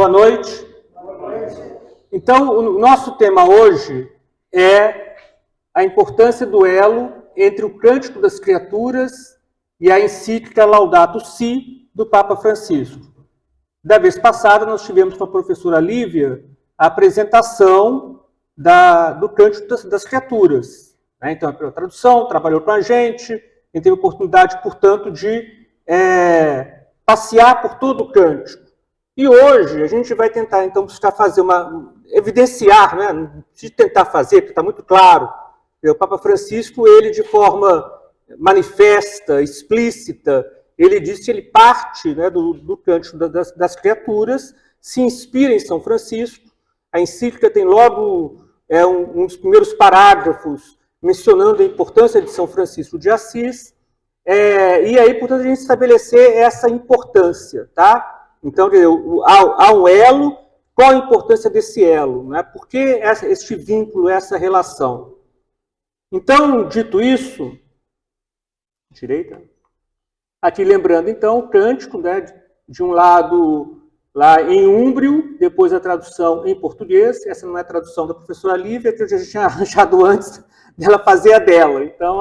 Boa noite. Então, o nosso tema hoje é a importância do elo entre o Cântico das Criaturas e a encíclica Laudato Si do Papa Francisco. Da vez passada, nós tivemos com a professora Lívia a apresentação do Cântico das Criaturas. Então, a tradução, trabalhou com a gente, e teve a oportunidade, portanto, de passear por todo o Cântico. E hoje a gente vai tentar, então, buscar evidenciar, né? Não precisa tentar fazer, porque está muito claro. O Papa Francisco, ele de forma manifesta, explícita, ele disse que ele parte, né, do Cântico das Criaturas, se inspira em São Francisco. A encíclica tem logo um dos primeiros parágrafos mencionando a importância de São Francisco de Assis, e aí, portanto, a gente estabelecer essa importância, tá? Então, há um elo, qual a importância desse elo? Né? Por que este vínculo, essa relação? Então, dito isso, direita, aqui lembrando, então, o cântico, né, de um lado lá em úmbrio, depois a tradução em português, essa não é a tradução da professora Lívia, que eu já tinha arranjado antes dela fazer a dela. Então,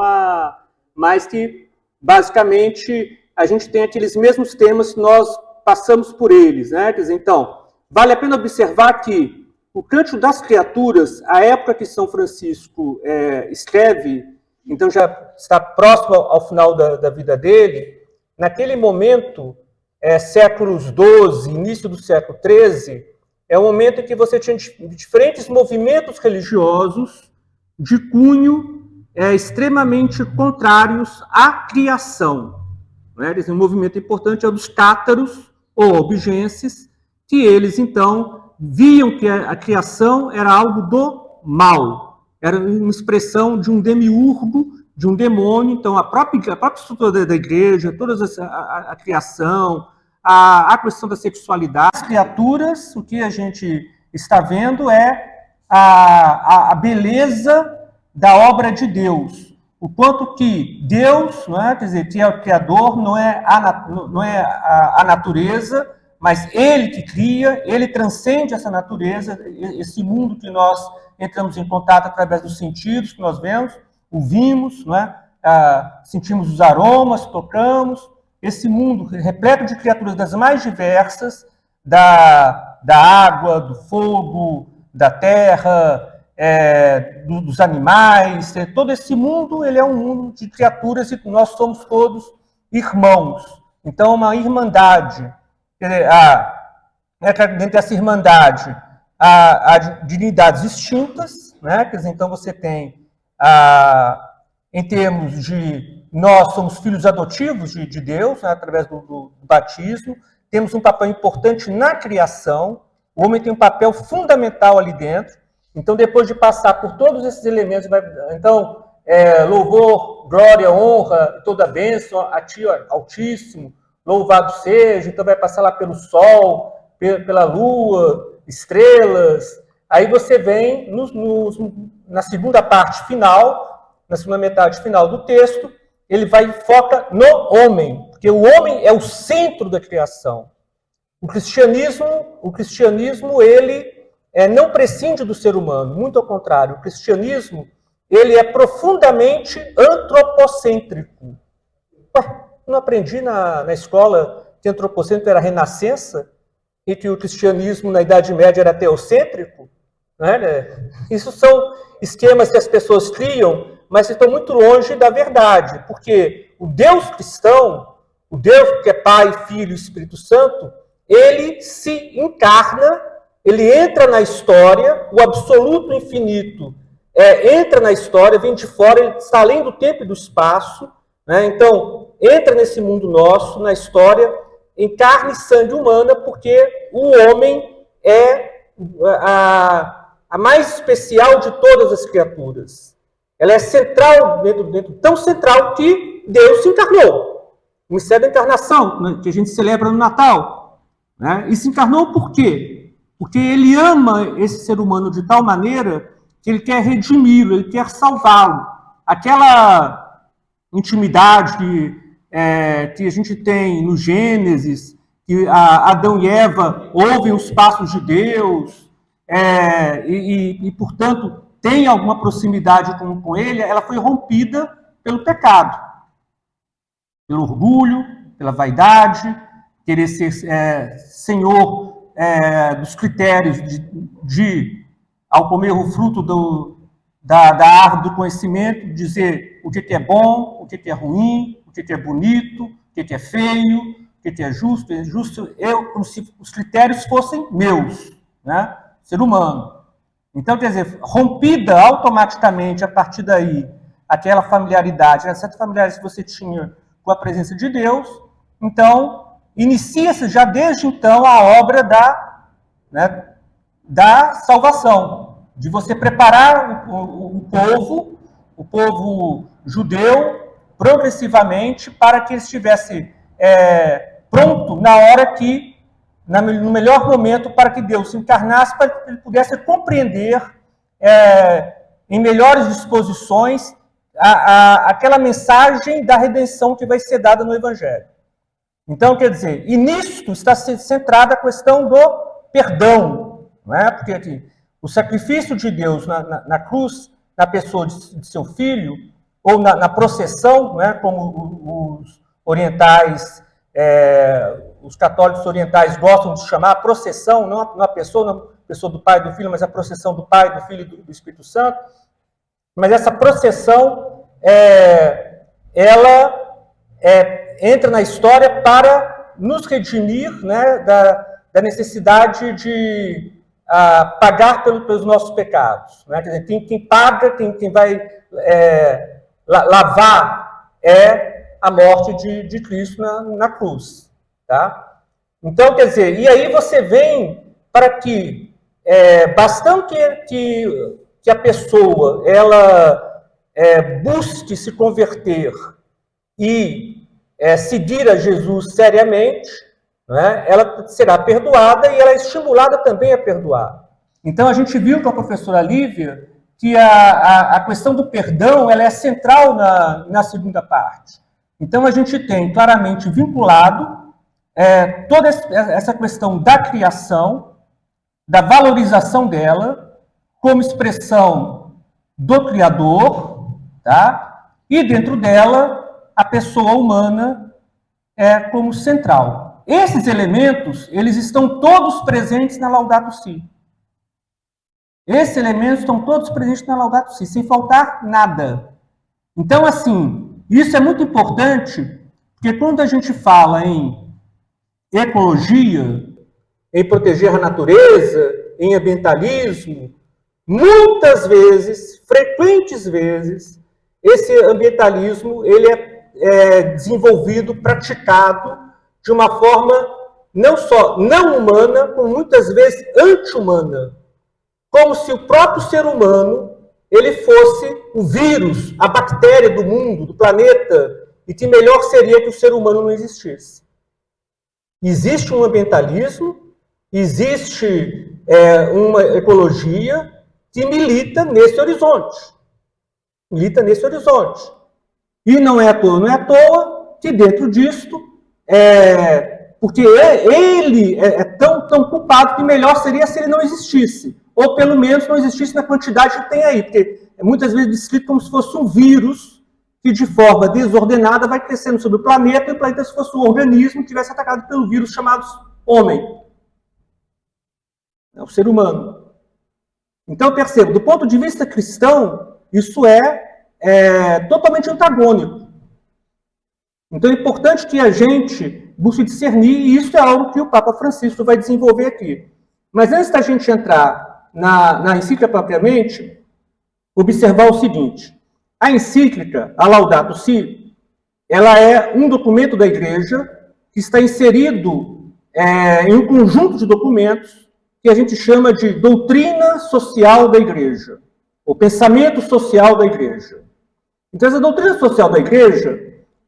mas que, basicamente, a gente tem aqueles mesmos temas que nós passamos por eles, né? Quer dizer, então, vale a pena observar que o Cântico das Criaturas, a época que São Francisco escreve, então já está próximo ao final da vida dele, naquele momento, séculos XII, início do século XIII, é o momento em que você tinha diferentes movimentos religiosos de cunho extremamente contrários à criação. Né? Um movimento importante é o dos cátaros, ou albigenses, que eles, então, viam que a criação era algo do mal, era uma expressão de um demiurgo, de um demônio. Então, a própria estrutura da igreja, toda a criação, a questão da sexualidade, as criaturas, o que a gente está vendo é a beleza da obra de Deus. O quanto que Deus, não é, quer dizer, que é o Criador, não é a natureza, mas Ele que cria, Ele transcende essa natureza, esse mundo que nós entramos em contato através dos sentidos que nós vemos, ouvimos, não é? Sentimos os aromas, tocamos, esse mundo repleto de criaturas das mais diversas, da água, do fogo, da terra, dos animais, todo esse mundo, ele é um mundo de criaturas e nós somos todos irmãos. Então, uma irmandade. Dentro dessa irmandade, há divindades distintas, né? Quer dizer, então você tem, em termos de nós somos filhos adotivos de Deus, né, através do batismo, temos um papel importante na criação, o homem tem um papel fundamental ali dentro. Então, depois de passar por todos esses elementos, louvor, glória, honra, toda a bênção a Ti, Altíssimo, louvado seja. Então, vai passar lá pelo sol, pela lua, estrelas. Aí você vem na segunda parte final, na segunda metade final do texto, ele vai e foca no homem, porque o homem é o centro da criação. O cristianismo ele não prescinde do ser humano, muito ao contrário. O cristianismo, ele é profundamente antropocêntrico. Não aprendi na escola que antropocêntrico era a renascença e que o cristianismo na Idade Média era teocêntrico? Né? Isso são esquemas que as pessoas criam, mas estão muito longe da verdade, porque o Deus cristão, o Deus que é Pai, Filho e Espírito Santo, ele se encarna, ele entra na história, o absoluto infinito entra na história, vem de fora, ele está além do tempo e do espaço, né? Então, entra nesse mundo nosso, na história, em carne e sangue humana, porque o homem é a mais especial de todas as criaturas. Ela é central, dentro tão central que Deus se encarnou. O mistério da encarnação, né, que a gente celebra no Natal. Né? E se encarnou por quê? Porque ele ama esse ser humano de tal maneira que ele quer redimi-lo, ele quer salvá-lo. Aquela intimidade que a gente tem no Gênesis, que Adão e Eva ouvem os passos de Deus, portanto, tem alguma proximidade com ele, ela foi rompida pelo pecado, pelo orgulho, pela vaidade, querer ser senhor dos critérios de ao comer o fruto da árvore do conhecimento, dizer o que é bom, o que é ruim, o que é bonito, o que é feio, o que é justo, injusto, como se os critérios fossem meus, né? Ser humano. Então, quer dizer, rompida automaticamente a partir daí aquela familiaridade, né? Certa familiaridade que você tinha com a presença de Deus, então inicia-se já desde então a obra da salvação, de você preparar o povo judeu progressivamente para que ele estivesse pronto na hora que, no melhor momento, para que Deus se encarnasse, para que ele pudesse compreender em melhores disposições aquela mensagem da redenção que vai ser dada no Evangelho. Então, quer dizer, e nisto está centrada a questão do perdão, não é? Porque aqui, o sacrifício de Deus na cruz, na pessoa de seu filho, ou na processão, né, como os orientais, os católicos orientais gostam de chamar, a processão, não a pessoa do Pai e do Filho, mas a processão do Pai, do Filho e do Espírito Santo. Mas essa processão, ela entra na história para nos redimir, né, da necessidade de pagar pelos nossos pecados. Né? Quer dizer, quem paga, quem vai lavar a morte de Cristo na cruz. Tá? Então, quer dizer, e aí você vem para que, bastando que a pessoa ela busque se converter e seguir a Jesus seriamente, né, ela será perdoada e ela é estimulada também a perdoar. Então, a gente viu com a professora Lívia que a questão do perdão ela é central na segunda parte. Então, a gente tem claramente vinculado toda essa questão da criação, da valorização dela, como expressão do Criador, tá? E dentro dela, a pessoa humana como central. Esses elementos, eles estão todos presentes na Laudato Si. Esses elementos estão todos presentes na Laudato Si, sem faltar nada. Então, assim, isso é muito importante, porque quando a gente fala em ecologia, em proteger a natureza, em ambientalismo, muitas vezes, frequentes vezes, esse ambientalismo ele é desenvolvido, praticado de uma forma não só não humana, como muitas vezes anti-humana. Como se o próprio ser humano ele fosse o vírus, a bactéria do mundo, do planeta, e que melhor seria que o ser humano não existisse. Existe um ambientalismo, existe uma ecologia que milita nesse horizonte. Milita nesse horizonte. E não é à toa que dentro disto, porque ele é tão culpado que melhor seria se ele não existisse. Ou pelo menos não existisse na quantidade que tem aí. Porque é muitas vezes descrito como se fosse um vírus que de forma desordenada vai crescendo sobre o planeta e o planeta se fosse um organismo que tivesse atacado pelo vírus chamado homem. É o ser humano. Então, perceba, do ponto de vista cristão, isso é totalmente antagônico. Então, é importante que a gente busque discernir, e isso é algo que o Papa Francisco vai desenvolver aqui. Mas antes da gente entrar na encíclica propriamente, observar o seguinte. A encíclica, a Laudato Si, ela é um documento da Igreja que está inserido em um conjunto de documentos que a gente chama de doutrina social da Igreja, o pensamento social da Igreja. Então, essa doutrina social da Igreja,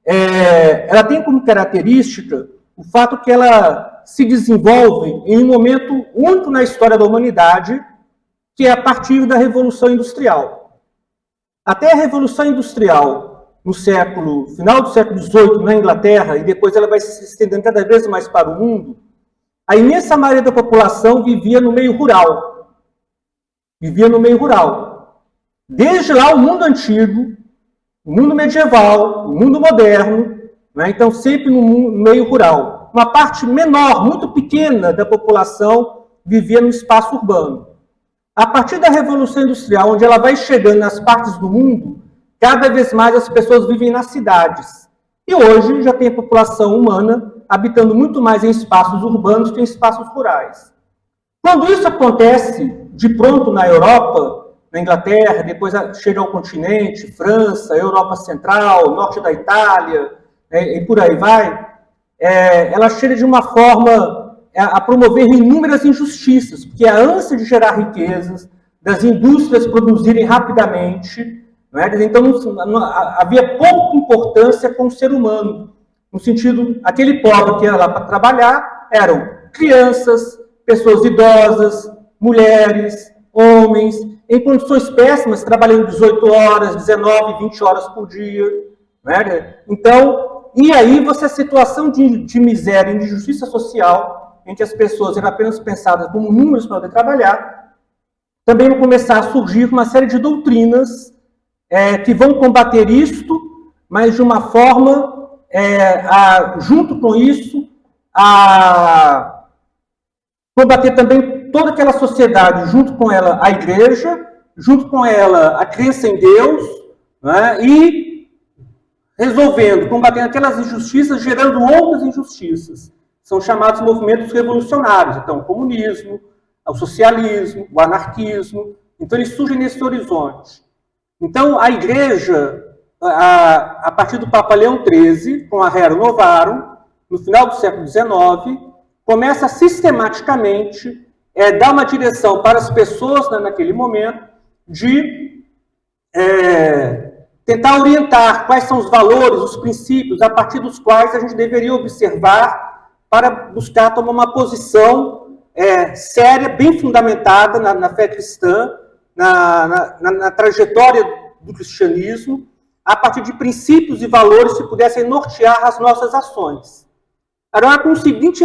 ela tem como característica o fato que ela se desenvolve em um momento único na história da humanidade, que é a partir da Revolução Industrial. Até a Revolução Industrial final do século XVIII na Inglaterra, e depois ela vai se estendendo cada vez mais para o mundo, a imensa maioria da população vivia no meio rural. Vivia no meio rural. Desde lá, o mundo antigo, o mundo medieval, o mundo moderno, né? Então sempre no meio rural. Uma parte menor, muito pequena da população vivia no espaço urbano. A partir da Revolução Industrial, onde ela vai chegando nas partes do mundo, cada vez mais as pessoas vivem nas cidades. E hoje já tem a população humana habitando muito mais em espaços urbanos que em espaços rurais. Quando isso acontece de pronto na Europa, na Inglaterra, depois chega ao continente, França, Europa Central, norte da Itália, e por aí vai, ela chega de uma forma a promover inúmeras injustiças, porque a ânsia de gerar riquezas, das indústrias produzirem rapidamente, não é? Então havia pouca importância com o ser humano, no sentido, aquele pobre que ia lá para trabalhar eram crianças, pessoas idosas, mulheres, homens, em condições péssimas, trabalhando 18 horas, 19, 20 horas por dia. Né? Então, e aí você a situação de miséria e de injustiça social, em que as pessoas eram apenas pensadas como números para poder trabalhar, também vão começar a surgir uma série de doutrinas que vão combater isto, mas de uma forma, junto com isso, a combater também toda aquela sociedade, junto com ela a igreja, junto com ela a crença em Deus, né, e resolvendo, combatendo aquelas injustiças, gerando outras injustiças. São chamados movimentos revolucionários. Então, o comunismo, o socialismo, o anarquismo. Então, eles surgem nesse horizonte. Então, a igreja, a partir do Papa Leão XIII, com a Rerum Novarum, no final do século XIX, começa sistematicamente dar uma direção para as pessoas, né, naquele momento, de tentar orientar quais são os valores, os princípios, a partir dos quais a gente deveria observar para buscar tomar uma posição séria, bem fundamentada na fé cristã, na trajetória do cristianismo, a partir de princípios e valores que pudessem nortear as nossas ações. Agora, com o seguinte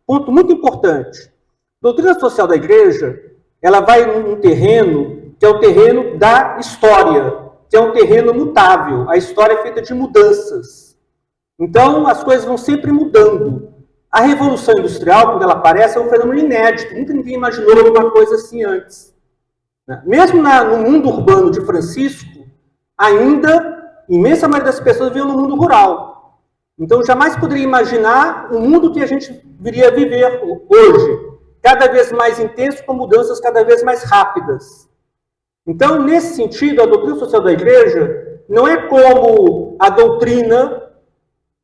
ponto muito importante. A doutrina social da igreja, ela vai num terreno que é o terreno da história, que é um terreno mutável. A história é feita de mudanças. Então, as coisas vão sempre mudando. A Revolução Industrial, quando ela aparece, é um fenômeno inédito. Nunca ninguém imaginou uma coisa assim antes. Mesmo no mundo urbano de Francisco, ainda, a imensa maioria das pessoas viviam no mundo rural. Então, jamais poderia imaginar o mundo que a gente viria a viver hoje, cada vez mais intenso, com mudanças cada vez mais rápidas. Então, nesse sentido, a doutrina social da igreja não é como a doutrina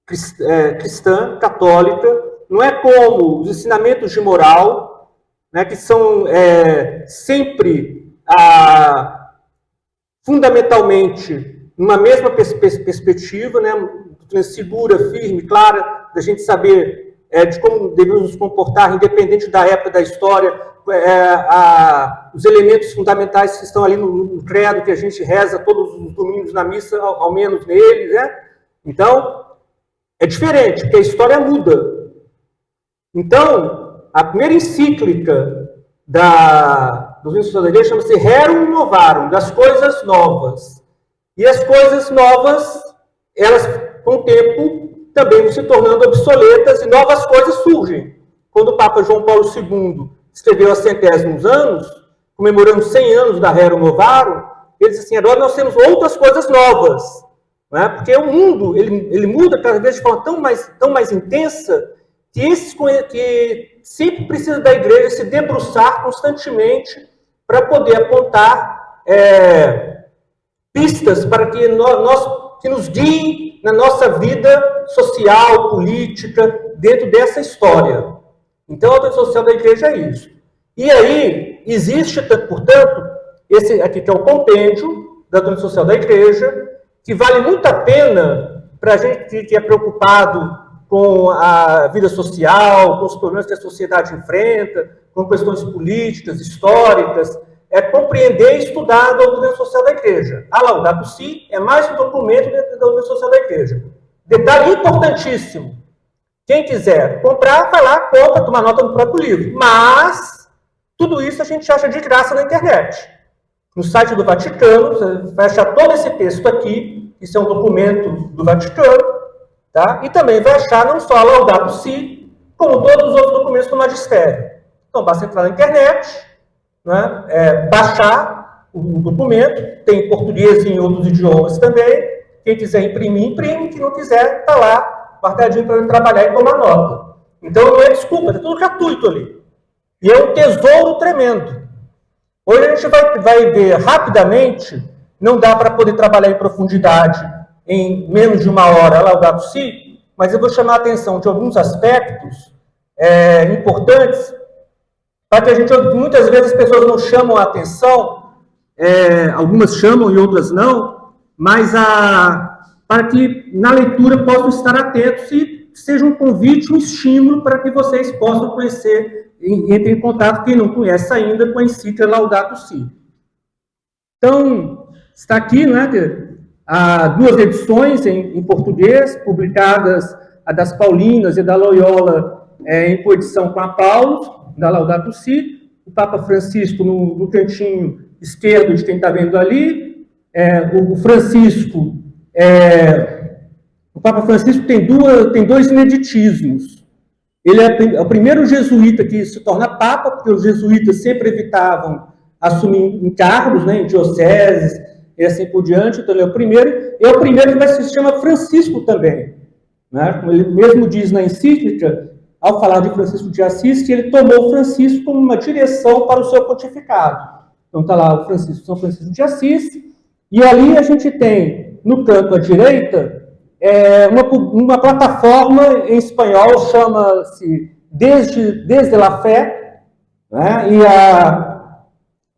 cristã, católica, não é como os ensinamentos de moral, né, que são sempre fundamentalmente numa mesma perspectiva, né, doutrina segura, firme, clara, da gente saber de como devemos nos comportar, independente da época da história, os elementos fundamentais que estão ali no credo, que a gente reza todos os domingos na missa, ao menos neles, né? Então, é diferente, porque a história muda. Então, a primeira encíclica dos institutos da igreja chama-se Rerum Novarum, das coisas novas. E as coisas novas, elas, com o tempo, também vão se tornando obsoletas e novas coisas surgem. Quando o Papa João Paulo II escreveu há centésimos anos, comemorando 100 anos da Rerum Novarum, ele disse assim, agora nós temos outras coisas novas. Não é? Porque o mundo, ele muda cada vez de forma tão mais intensa, que sempre precisa da igreja se debruçar constantemente para poder apontar pistas para que nos guiem na nossa vida social, política, dentro dessa história. Então, a doutrina social da igreja é isso. E aí, existe, portanto, esse aqui que é o compêndio da doutrina social da igreja, que vale muito a pena para a gente que é preocupado com a vida social, com os problemas que a sociedade enfrenta, com questões políticas, históricas, é compreender e estudar a doutrina social da Igreja. A Laudato Si é mais um documento da doutrina social da Igreja. Detalhe importantíssimo. Quem quiser comprar, vai lá, compra, toma nota no próprio livro. Mas, tudo isso a gente acha de graça na internet. No site do Vaticano, você vai achar todo esse texto aqui, isso é um documento do Vaticano, tá? E também vai achar não só a Laudato Si, como todos os outros documentos do magistério. Então, basta entrar na internet, né, baixar o documento, tem em português e em outros idiomas também. Quem quiser imprimir, imprime. Quem não quiser, está lá, guardadinho para ele trabalhar e tomar nota. Então, não é desculpa, está tudo gratuito ali. E é um tesouro tremendo. Hoje a gente vai ver rapidamente, não dá para poder trabalhar em profundidade em menos de uma hora a Laudato Si, mas eu vou chamar a atenção de alguns aspectos importantes, para que a gente, muitas vezes as pessoas não chamam a atenção, algumas chamam e outras não, mas para que na leitura possam estar atentos e seja um convite, um estímulo para que vocês possam conhecer, entrem em contato, quem não conhece ainda, com a encíclica Laudato Si. Então, está aqui, né, há 2 edições em português, publicadas, a das Paulinas e da Loyola, em coedição com a Paulus, da Laudato Si, o Papa Francisco no cantinho esquerdo de quem está vendo ali, o Papa Francisco tem 2 ineditismos. Ele é o primeiro jesuíta que se torna Papa, porque os jesuítas sempre evitavam assumir encargos, né, em dioceses e assim por diante, então ele é o primeiro, e é o primeiro que se chama Francisco também. Né? Como ele mesmo diz na encíclica, ao falar de Francisco de Assis, que ele tomou Francisco como uma direção para o seu pontificado. Então está lá o Francisco, São Francisco de Assis, e ali a gente tem, no canto à direita, uma plataforma em espanhol, chama-se Desde la Fé, né?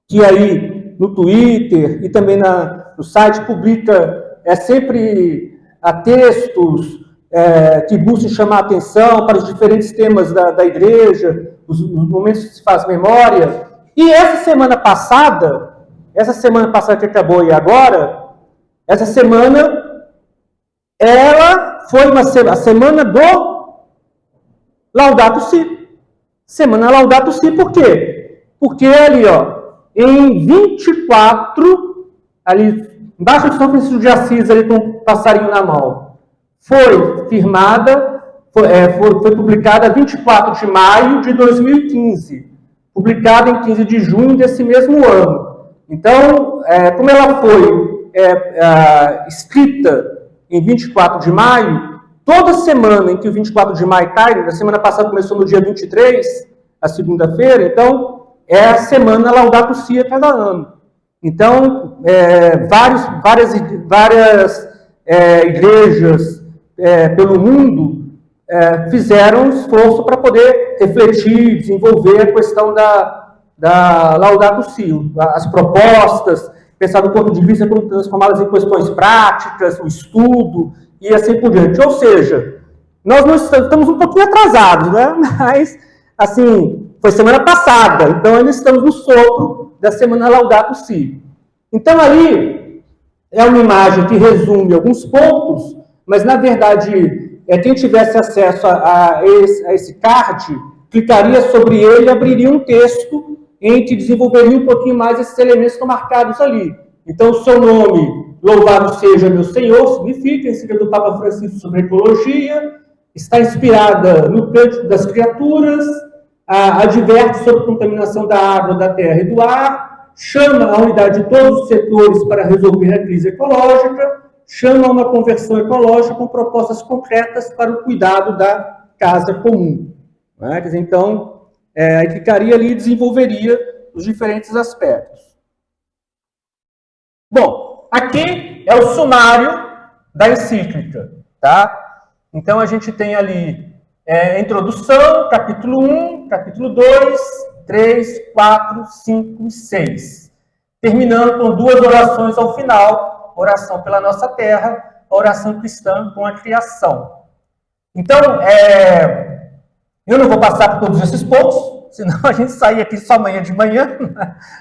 Que aí no Twitter e também no site publica sempre textos que buscam chamar a atenção para os diferentes temas da igreja, os momentos que se faz memória. E essa semana passada que acabou e agora, essa semana, ela foi a semana do Laudato Si. Semana Laudato Si, por quê? Porque ali, em 24, ali embaixo de São Francisco de Assis, ali com um passarinho na mão, foi firmada, foi publicada 24 de maio de 2015, publicada em 15 de junho desse mesmo ano. Então, como ela foi escrita em 24 de maio, toda semana em que o 24 de maio cai, na semana passada começou no dia 23, a segunda-feira, então é a semana Laudato Si a cada ano. Então, várias igrejas pelo mundo fizeram um esforço para poder refletir, desenvolver a questão da Laudato Si, as propostas, pensar do ponto de vista como transformá-las em questões práticas, o estudo e assim por diante. Ou seja, nós não estamos um pouquinho atrasados, né? Mas, assim, foi semana passada, então ainda estamos no sopro da semana Laudato Si. Então, ali é uma imagem que resume alguns pontos, mas, na verdade, quem tivesse acesso a esse card, clicaria sobre ele e abriria um texto em que desenvolveria um pouquinho mais esses elementos que estão marcados ali. Então, o seu nome, louvado seja meu Senhor, significa, em seguida do Papa Francisco sobre ecologia, está inspirada no Cântico das Criaturas, adverte sobre contaminação da água, da terra e do ar, chama a unidade de todos os setores para resolver a crise ecológica, chama a uma conversão ecológica com propostas concretas para o cuidado da casa comum. Quer dizer, então, aí ficaria ali e desenvolveria os diferentes aspectos. Bom, aqui é o sumário da encíclica, tá? Então, a gente tem ali introdução, capítulo 1, capítulo 2, 3, 4, 5 e 6. Terminando com 2 orações ao final, oração pela nossa terra, a oração cristã com a criação. Então, eu não vou passar por todos esses pontos, senão a gente sair aqui só amanhã de manhã,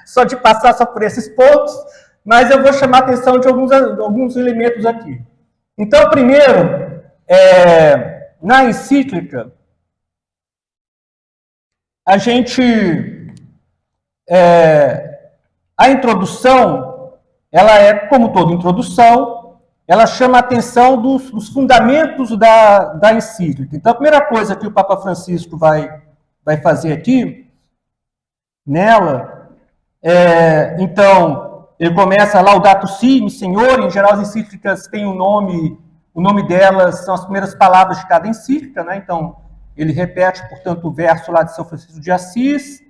só de passar só por esses pontos, mas eu vou chamar a atenção de alguns elementos aqui. Então, primeiro, na encíclica, a gente, a introdução, ela é, como toda introdução, ela chama a atenção dos fundamentos da encíclica. Então, a primeira coisa que o Papa Francisco vai fazer aqui, nela, então, ele começa Laudato Si, Senhor, em geral as encíclicas têm o nome delas são as primeiras palavras de cada encíclica, né? Então, ele repete, portanto, o verso lá de São Francisco de Assis,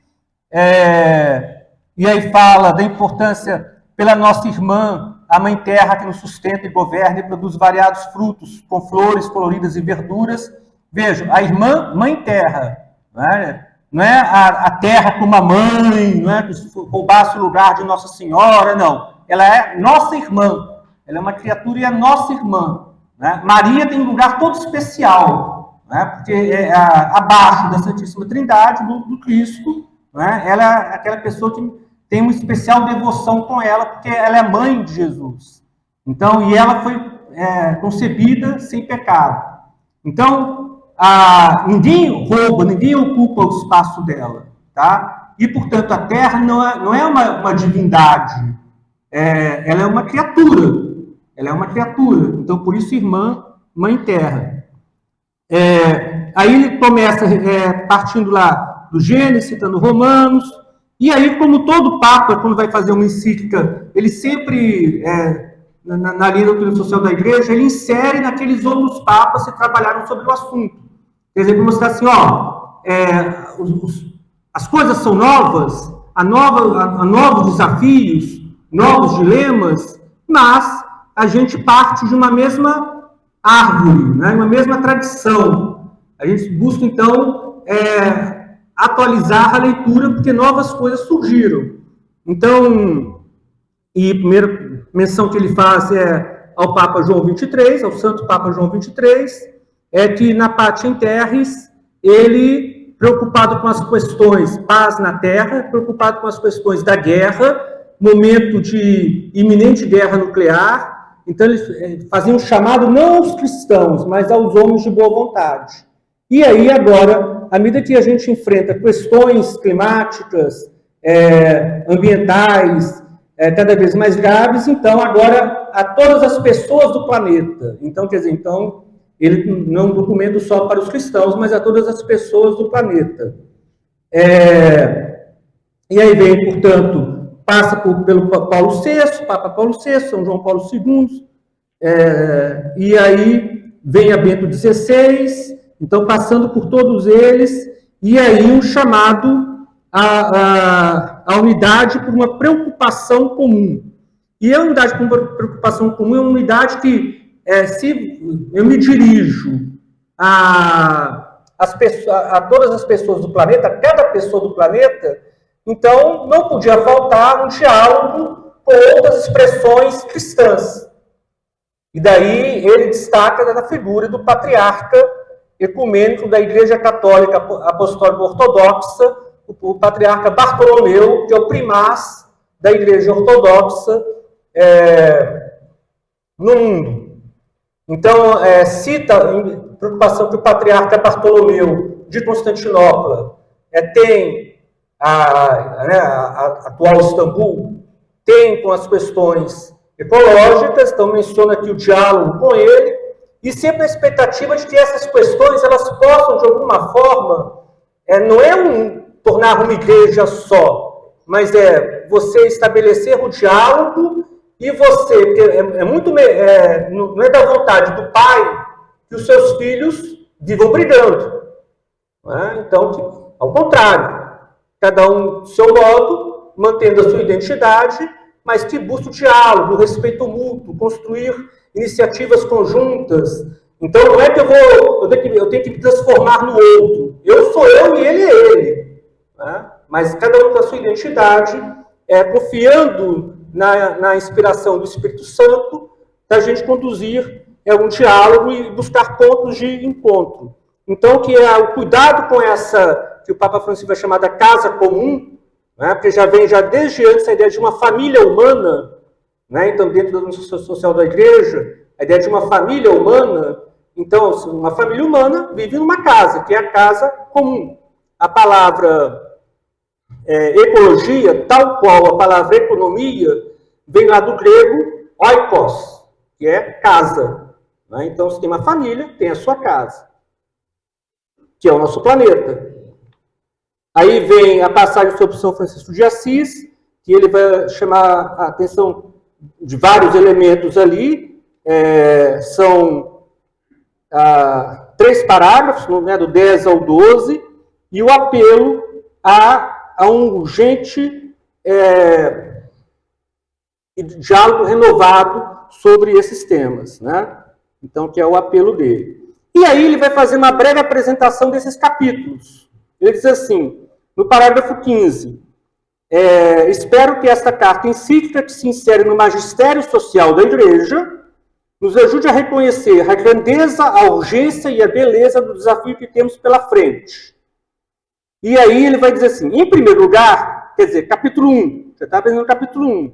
e aí fala da importância pela nossa irmã, a Mãe Terra, que nos sustenta e governa e produz variados frutos, com flores coloridas e verduras. Vejam, a irmã Mãe Terra, não é a terra como a mãe, não é que roubasse o lugar de Nossa Senhora, não. Ela é nossa irmã, ela é uma criatura e é nossa irmã. Né? Maria tem um lugar todo especial, né? Porque abaixo da Santíssima Trindade, do Cristo, né? Ela é aquela pessoa que tem uma especial devoção com ela, porque ela é mãe de Jesus. Então, e ela foi concebida sem pecado. Então, ninguém rouba, ninguém ocupa o espaço dela, tá? E, portanto, a terra não é uma divindade, ela é uma criatura. Ela é uma criatura. Então, por isso, irmã, Mãe Terra. Aí ele começa partindo lá do Gênesis, citando Romanos, e aí, como todo Papa, quando vai fazer uma encíclica, ele sempre, na linha da doutrina social da Igreja, ele insere naqueles outros Papas que trabalharam sobre o assunto. Quer dizer, para mostrar assim, as coisas são novas, há novos desafios, novos dilemas, mas a gente parte de uma mesma árvore, né? Uma mesma tradição. A gente busca, então, atualizar a leitura, porque novas coisas surgiram. Então, e a primeira menção que ele faz ao Papa João XXIII, ao Santo Papa João XXIII, é que na Pátria in Terris, ele, preocupado com as questões paz na terra, preocupado com as questões da guerra, momento de iminente guerra nuclear, então ele fazia um chamado não aos cristãos, mas aos homens de boa vontade. E aí agora, à medida que a gente enfrenta questões climáticas, ambientais, cada vez mais graves, então agora a todas as pessoas do planeta. Então, quer dizer, ele não é um documento só para os cristãos, mas a todas as pessoas do planeta. E aí vem, portanto, passa pelo Paulo VI, Papa Paulo VI, São João Paulo II, e aí vem a Bento XVI, então passando por todos eles, e aí um chamado à unidade por uma preocupação comum. E a unidade por uma preocupação comum é uma unidade que, se eu me dirijo a todas as pessoas do planeta, a cada pessoa do planeta, então não podia faltar um diálogo com outras expressões cristãs. E daí ele destaca na figura do patriarca ecumênico da Igreja Católica Apostólica Ortodoxa, o patriarca Bartolomeu, que é o primaz da Igreja Ortodoxa no mundo. Então, cita a preocupação que o patriarca Bartolomeu de Constantinopla tem, a atual Istambul, tem com as questões ecológicas, então menciona aqui o diálogo com ele, e sempre a expectativa de que essas questões elas possam, de alguma forma, não é tornar uma igreja só, mas você estabelecer o diálogo e você, porque não é da vontade do pai que os seus filhos vivam brigando. Né? Então, ao contrário, cada um do seu modo, mantendo a sua identidade, mas que busca o diálogo, o respeito mútuo, construir iniciativas conjuntas. Então, não é que eu tenho que me transformar no outro. Eu sou eu e ele é ele. Né? Mas cada um com a sua identidade, confiando na inspiração do Espírito Santo, da gente conduzir um diálogo e buscar pontos de encontro. Então, que o cuidado com essa que o Papa Francisco vai chamar da casa comum, né? Porque já vem desde antes a ideia de uma família humana, né? Então, dentro da nossa social da igreja, a ideia de uma família humana. Então, uma família humana vive numa casa, que é a casa comum. A palavra ecologia, tal qual a palavra economia, vem lá do grego oikos, que é casa. Né? Então, você tem uma família, tem a sua casa, que é o nosso planeta. Aí vem a passagem sobre São Francisco de Assis, que ele vai chamar a atenção de vários elementos ali. São 3 parágrafos, né, do 10 ao 12, e o apelo a um urgente diálogo renovado sobre esses temas, né? Então, que é o apelo dele. E aí ele vai fazer uma breve apresentação desses capítulos. Ele diz assim, no parágrafo 15, espero que esta carta encíclica que se insere no magistério social da Igreja nos ajude a reconhecer a grandeza, a urgência e a beleza do desafio que temos pela frente. E aí ele vai dizer assim, em primeiro lugar, quer dizer, capítulo 1, você está aprendendo capítulo 1,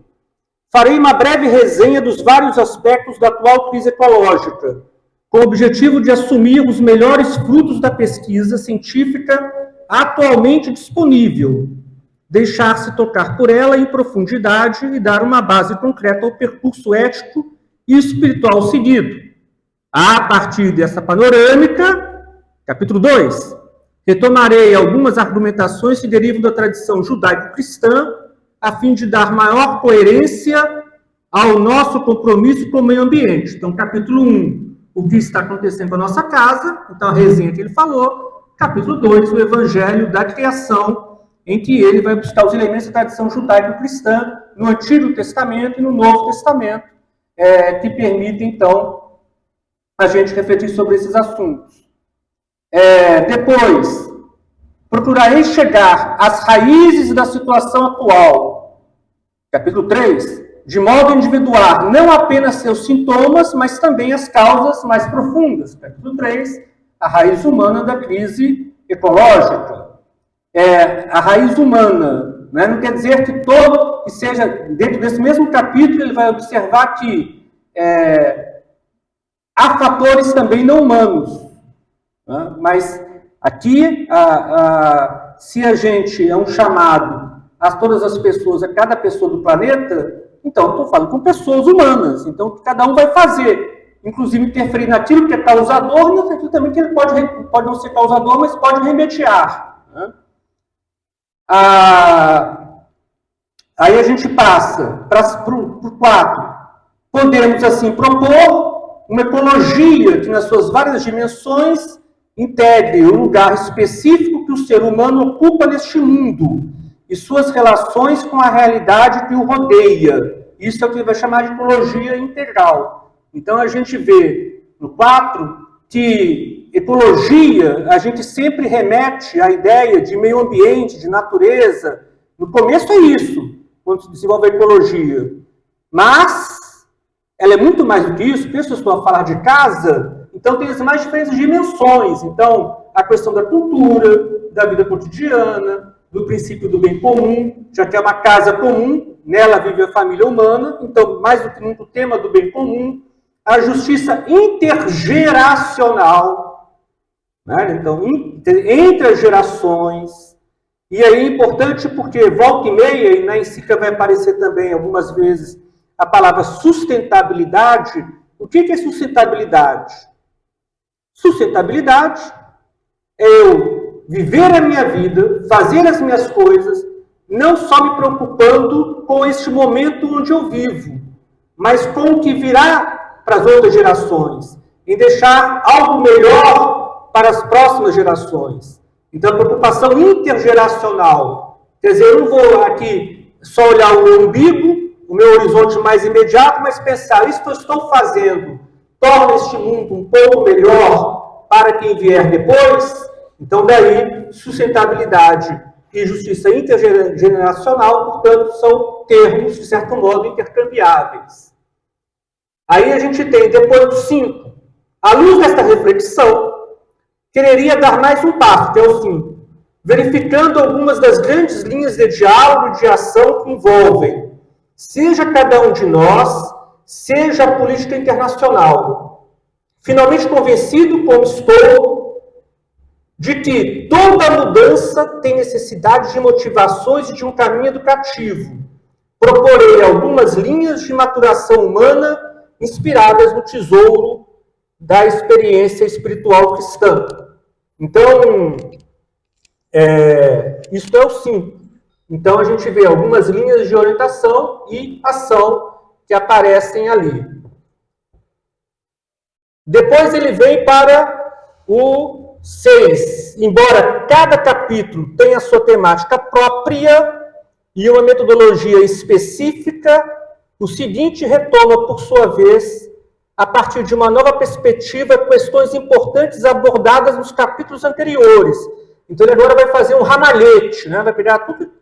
farei uma breve resenha dos vários aspectos da atual crise ecológica, com o objetivo de assumir os melhores frutos da pesquisa científica atualmente disponível, deixar-se tocar por ela em profundidade e dar uma base concreta ao percurso ético e espiritual seguido. A partir dessa panorâmica, capítulo 2, retomarei algumas argumentações que derivam da tradição judaico-cristã, a fim de dar maior coerência ao nosso compromisso com o meio ambiente. Então, capítulo 1, o que está acontecendo com a nossa casa, então a resenha que ele falou. Capítulo 2, o evangelho da criação, em que ele vai buscar os elementos da tradição judaico-cristã no Antigo Testamento e no Novo Testamento, que permitem, então, a gente refletir sobre esses assuntos. Depois, procurarei chegar às raízes da situação atual. Capítulo 3, de modo a individuar não apenas seus sintomas, mas também as causas mais profundas. Capítulo 3, a raiz humana da crise ecológica. A raiz humana, né? Não quer dizer que seja, dentro desse mesmo capítulo, ele vai observar que há fatores também não humanos, né? Mas aqui, se a gente é um chamado a todas as pessoas, a cada pessoa do planeta, então estou falando com pessoas humanas, então cada um vai fazer, inclusive interferir naquilo que é causador, e naquilo também que ele pode não ser causador, mas pode remediar, né? Aí a gente passa para o 4. Podemos, assim, propor uma ecologia que, nas suas várias dimensões, integre o lugar específico que o ser humano ocupa neste mundo e suas relações com a realidade que o rodeia. Isso é o que ele vai chamar de ecologia integral. Então, a gente vê no 4 que ecologia, a gente sempre remete à ideia de meio ambiente, de natureza. No começo é isso, quando se desenvolve a ecologia. Mas ela é muito mais do que isso, porque se eu estou a falar de casa, então tem as mais diferentes dimensões. Então, a questão da cultura, da vida cotidiana, do princípio do bem comum, já que é uma casa comum, nela vive a família humana, então, mais do que nunca, o tema do bem comum, a justiça intergeracional, né? Então, entre as gerações. E aí é importante porque volta e meia, e na encíclica vai aparecer também algumas vezes a palavra sustentabilidade. O que é sustentabilidade? Sustentabilidade é eu viver a minha vida, fazer as minhas coisas, não só me preocupando com este momento onde eu vivo, mas com o que virá para as outras gerações, em deixar algo melhor para as próximas gerações. Então, a preocupação intergeracional. Quer dizer, eu não vou aqui só olhar o meu umbigo, o meu horizonte mais imediato, mas pensar, isso que eu estou fazendo torna este mundo um pouco melhor para quem vier depois? Então, daí, sustentabilidade e justiça intergeracional, portanto, são termos, de certo modo, intercambiáveis. Aí a gente tem, depois do 5, à luz desta reflexão, quereria dar mais um passo, que é o 5. verificando algumas das grandes linhas de diálogo e de ação que envolvem, seja cada um de nós, seja a política internacional. Finalmente convencido, como estou, de que toda mudança tem necessidade de motivações e de um caminho educativo. Proporei algumas linhas de maturação humana inspiradas no tesouro da experiência espiritual cristã. Então, isso é o sim. Então, a gente vê algumas linhas de orientação e ação que aparecem ali. Depois ele vem para o 6. Embora cada capítulo tenha a sua temática própria e uma metodologia específica, o seguinte retoma, por sua vez, a partir de uma nova perspectiva, questões importantes abordadas nos capítulos anteriores. Então, ele agora vai fazer um ramalhete, né? Vai pegar tudo que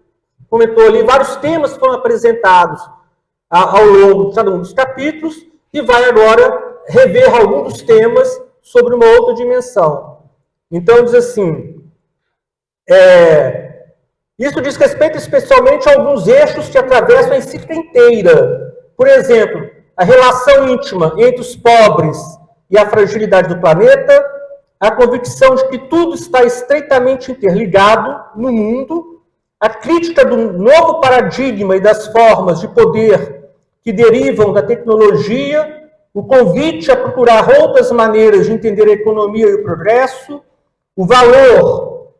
comentou ali, vários temas foram apresentados ao longo de cada um dos capítulos, e vai agora rever alguns dos temas sobre uma outra dimensão. Então, diz assim, isso diz respeito especialmente a alguns eixos que atravessam a encíclica inteira. Por exemplo, a relação íntima entre os pobres e a fragilidade do planeta, a convicção de que tudo está estreitamente interligado no mundo, a crítica do novo paradigma e das formas de poder que derivam da tecnologia, o convite a procurar outras maneiras de entender a economia e o progresso, o valor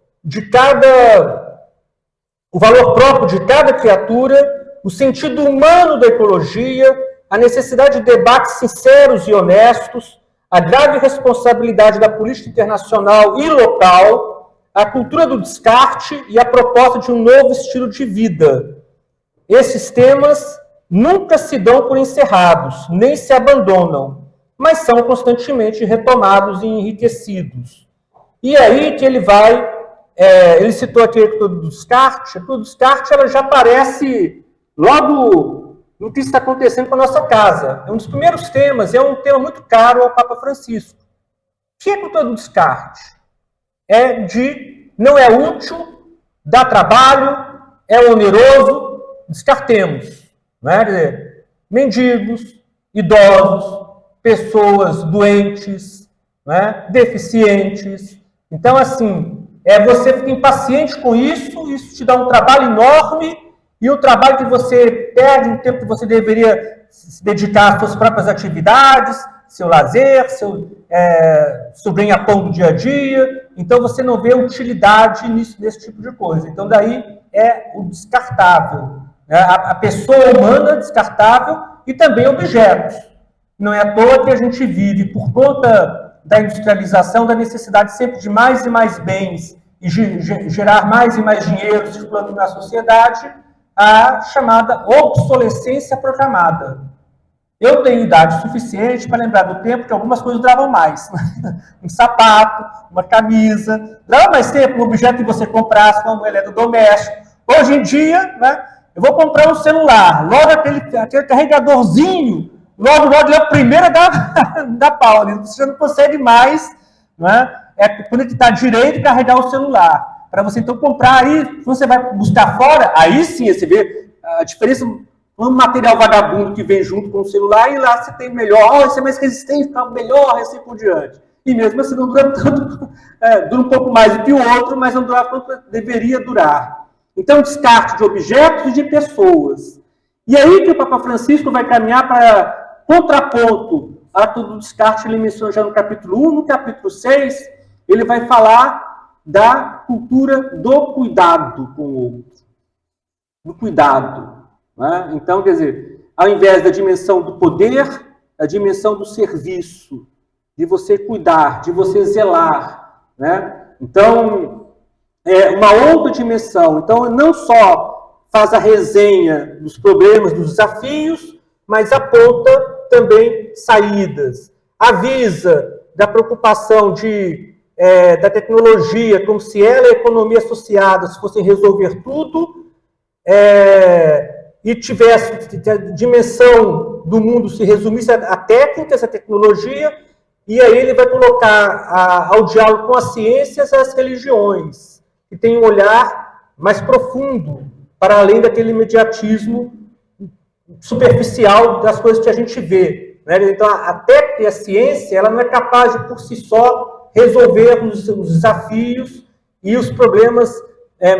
próprio de cada criatura, o sentido humano da ecologia, a necessidade de debates sinceros e honestos, a grave responsabilidade da política internacional e local, a cultura do descarte e a proposta de um novo estilo de vida. Esses temas nunca se dão por encerrados, nem se abandonam, mas são constantemente retomados e enriquecidos. E aí que ele vai, ele citou aqui a cultura do descarte. A cultura do descarte ela já aparece logo no que está acontecendo com a nossa casa. É um dos primeiros temas, é um tema muito caro ao Papa Francisco. O que é a cultura do descarte? Não é útil, dá trabalho, é oneroso, descartemos. Não é? Quer dizer, mendigos, idosos, pessoas doentes, não é? Deficientes. Então, assim, você fica impaciente com isso te dá um trabalho enorme, e o trabalho que você perde, um tempo que você deveria se dedicar às suas próprias atividades, seu lazer, seu ganha-pão do dia a dia. Então, você não vê utilidade nesse tipo de coisa. Então, daí é o descartável. Né? A pessoa humana descartável e também objetos. Não é à toa que a gente vive, por conta da industrialização, da necessidade sempre de mais e mais bens e gerar mais e mais dinheiro circulando na sociedade, a chamada obsolescência programada. Eu tenho idade suficiente para lembrar do tempo que algumas coisas duravam mais. Um sapato, uma camisa, durava mais tempo um objeto que você comprasse, como eletrodoméstico. Hoje em dia, né, eu vou comprar um celular, logo aquele carregadorzinho, logo é a primeira da Paula. Você não consegue mais, né, conectar direito e carregar o celular. Para você, então, comprar aí, quando você vai buscar fora, aí sim você vê a diferença, um material vagabundo que vem junto com o celular, e lá você tem melhor, esse é mais resistente, está melhor, e assim por diante. E mesmo assim não dura tanto, dura um pouco mais do que o outro, mas não dura quanto deveria durar. Então, descarte de objetos e de pessoas. E aí que o Papa Francisco vai caminhar para contraponto a todo o descarte, ele menciona já no capítulo 1, no capítulo 6, ele vai falar da cultura do cuidado com o outro. Do cuidado. Né? Então, quer dizer, ao invés da dimensão do poder, a dimensão do serviço, de você cuidar, de você zelar. Né? Então, é uma outra dimensão. Então, não só faz a resenha dos problemas, dos desafios, mas aponta também saídas. Avisa da preocupação da tecnologia, como se ela e a economia associadas fossem resolver tudo, e tivesse a dimensão do mundo se resumisse a técnica, essa tecnologia, e aí ele vai colocar ao diálogo com as ciências as religiões. que tem um olhar mais profundo, para além daquele imediatismo superficial das coisas que a gente vê. Né? Então, até que a ciência ela não é capaz de, por si só, resolver os desafios e os problemas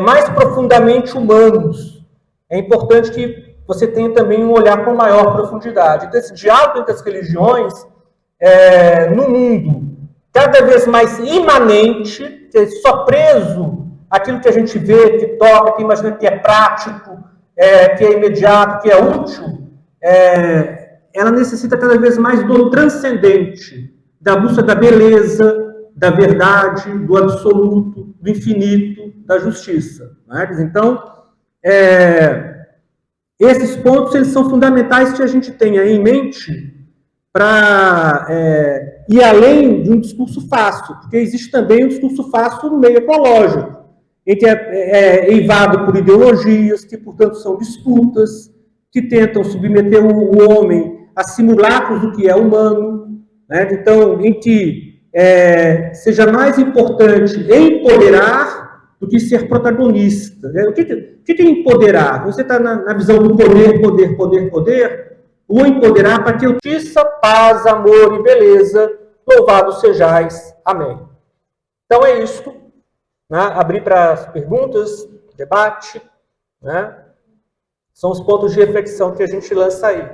mais profundamente humanos. É importante que você tenha também um olhar com maior profundidade. Então, esse diálogo entre as religiões, no mundo cada vez mais imanente, só preso àquilo que a gente vê, que toca, que imagina que é prático, que é imediato, que é útil, ela necessita cada vez mais do transcendente, da busca da beleza, da verdade, do absoluto, do infinito, da justiça. Né? Então, esses pontos eles são fundamentais que a gente tenha em mente para ir além de um discurso fácil, porque existe também um discurso fácil no meio ecológico, em que é eivado por ideologias, que, portanto, são disputas, que tentam submeter o homem a simulacros do que é humano, né? Então, em que seja mais importante empoderar do que ser protagonista. Né? O que é empoderar? Você está na visão do poder, poder, poder, poder, o empoderar para que eu justiça, paz, amor e beleza, louvados sejais. Amém. Então é isso. Né? Abrir para as perguntas, debate. Né? São os pontos de reflexão que a gente lança aí.